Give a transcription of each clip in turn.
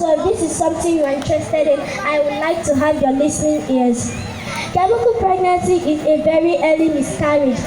So if this is something you are interested in, I would like to have your listening ears. Chemical pregnancy is a very early miscarriage.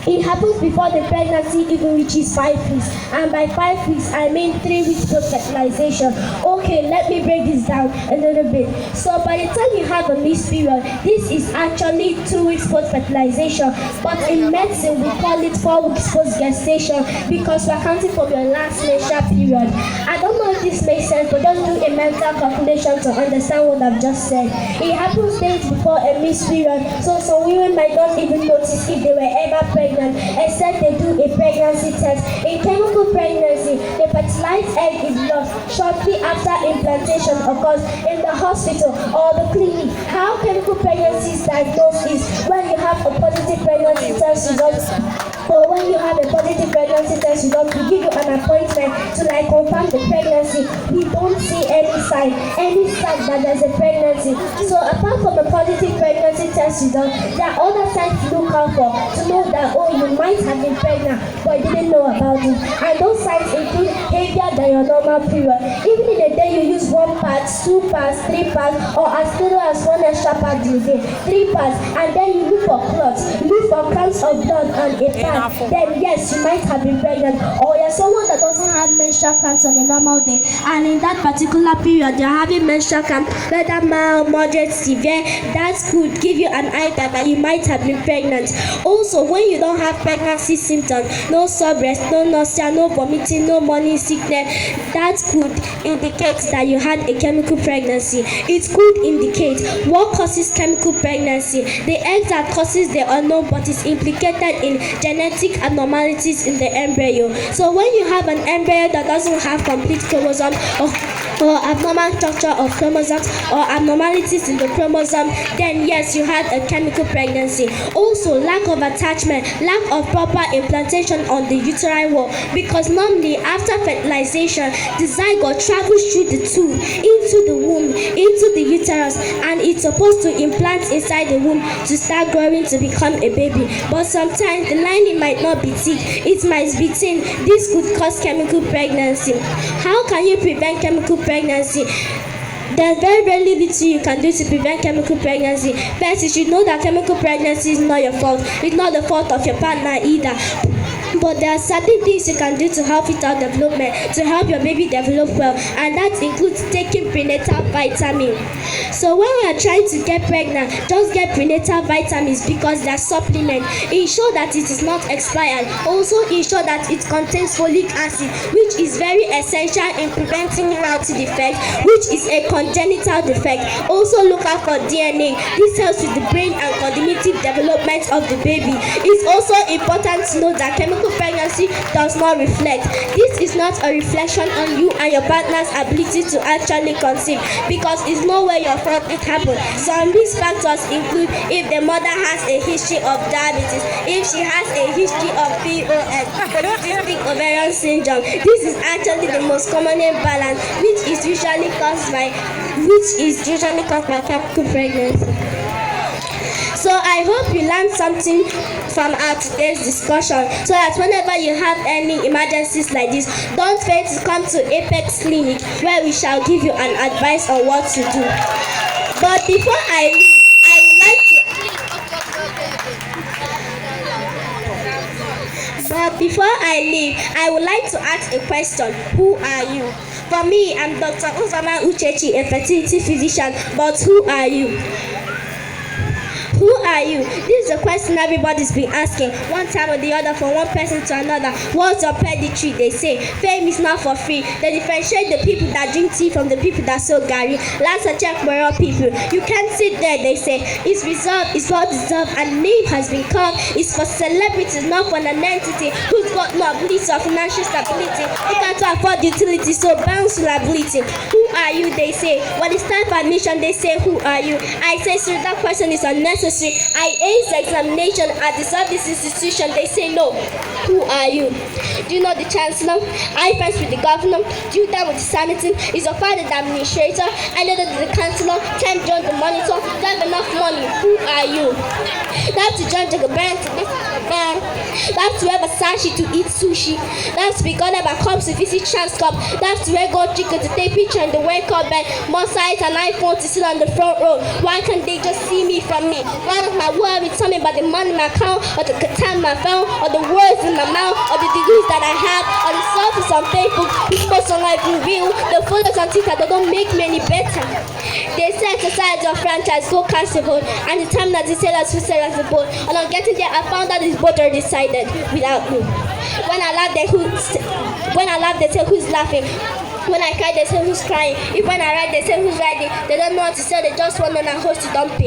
It happens before the pregnancy even reaches 5 weeks, and by 5 weeks I mean 3 weeks post-fertilization. Okay, let me break this down a little bit. So by the time you have a missed period, this is actually 2 weeks post-fertilization, but in medicine we call it 4 weeks post-gestation because we're counting from your last menstrual period. I don't know if this makes sense, but just do a mental calculation to understand what I've just said. It happens days before a missed period, so some women might not even notice if they were ever pregnant except they do a pregnancy test. In chemical pregnancy, the fertilized egg is lost shortly after implantation occurs in the hospital or the clinic. How chemical pregnancy is diagnosed is when you have a positive pregnancy test result, or when you have a positive pregnancy test result, we give you an appointment to confirm the pregnancy. We don't see any sign that there's a pregnancy. So apart from the positive pregnancy test result, there are other signs to look out for to know that you might have been pregnant but you didn't know about it. And those signs include heavier than your normal period. Even in a day you use 1 pad, 2 pads, 3 pads, or as little as 1 extra pad in a day, 3 pads, and then you look for clots, look for clots of blood and a pad, then yes, you might have been pregnant. Or you're someone that doesn't have menstrual cramps on a normal day, and in that particular period you're having menstrual cramps, whether mild, moderate, severe, that could give you an idea that you might have been pregnant. Also, when you don't have pregnancy symptoms, no sore breast, no nausea, no vomiting, no morning sickness, that could indicate that you had a chemical pregnancy. It could indicate what causes chemical pregnancy. The egg that causes the unknown but is implicated in genetic abnormalities in the embryo. So when you have an embryo that doesn't have complete chromosomes or abnormal structure of chromosomes or abnormalities in the chromosome, then yes, you had a chemical pregnancy. Also, lack of attachment, lack of proper implantation on the uterine wall, because normally after fertilization, the zygote travels through the tube into the womb, into the uterus, and it's supposed to implant inside the womb to start growing to become a baby. But sometimes the lining might not be thick, it might be thin. This could cause chemical pregnancy. How can you prevent chemical pregnancy? There's very, very little you can do to prevent chemical pregnancy. First, you should know that chemical pregnancy is not your fault. It's not the fault of your partner either. But there are certain things you can do to help fetal development, to help your baby develop well, and that includes taking prenatal vitamin. So when we are trying to get pregnant, just get prenatal vitamins because they are supplements. Ensure that it is not expired. Also ensure that it contains folic acid, which is very essential in preventing healthy defect, which is a congenital defect. Also look out for DNA. This helps with the brain and cognitive development of the baby. It's also important to know that chemical pregnancy does not reflect. This is not a reflection on you and your partner's ability to actually conceive, because it's nowhere your fault it happened. Some risk factors include if the mother has a history of diabetes, if she has a history of POS, polycystic ovarian syndrome. This is actually the most common imbalance, which is usually caused by chemical pregnancy. So I hope you learned something from our today's discussion, so that whenever you have any emergencies like this, don't fail to come to Apex Clinic, where we shall give you an advice on what to do. But before I leave, I would like to ask a question. Who are you? For me, I'm Dr. Uchechi, a fertility physician, but who are you? Who are you? This is a question everybody's been asking one time or the other, from one person to another. What's your pedigree? They say fame is not for free. They differentiate the people that drink tea from the people that sell gari. Last I checked, we're all people. You can't sit there, they say. It's reserved, it's well deserved, and name has been called. It's for celebrities, not for an entity who's got no ability or financial stability, who can't afford utilities, so bounce liability. Who are you? They say. When it's time for admission, they say, who are you? I say, so that question is unnecessary. necessary. I ace the examination. I deserve this institution. They say no. Who are you? Do you know the chancellor? Are you friends with the governor? Do you dine with the senator? Is your father the administrator? I know that the councillor. Time join the monitor. Do you have enough money? Who are you? That's to join the band to listen to the band. That's to wear Versace to eat sushi. That's to be guarded by cops to visit Transcorp. That's to wear gold chicken to take picture in the wake-up bed. More size and iPhone to sit on the front row. Why can't they just see me from me? Why does my worry tell me about the money in my account, or the time in my phone, or the words in my mouth, or the degrees that I have, or the selfies on Facebook, who's post on life in real, the photos on Twitter that don't make me any better. They say exercise your franchise, go cancelable, and the time that the sellers who sell us the boat. And on getting there, I found out this boat already decided without me. When I laugh, they say who's laughing. When I cry, they say who's crying. If when I write, they say who's writing. They don't know what to say, they just want to know how to dump it.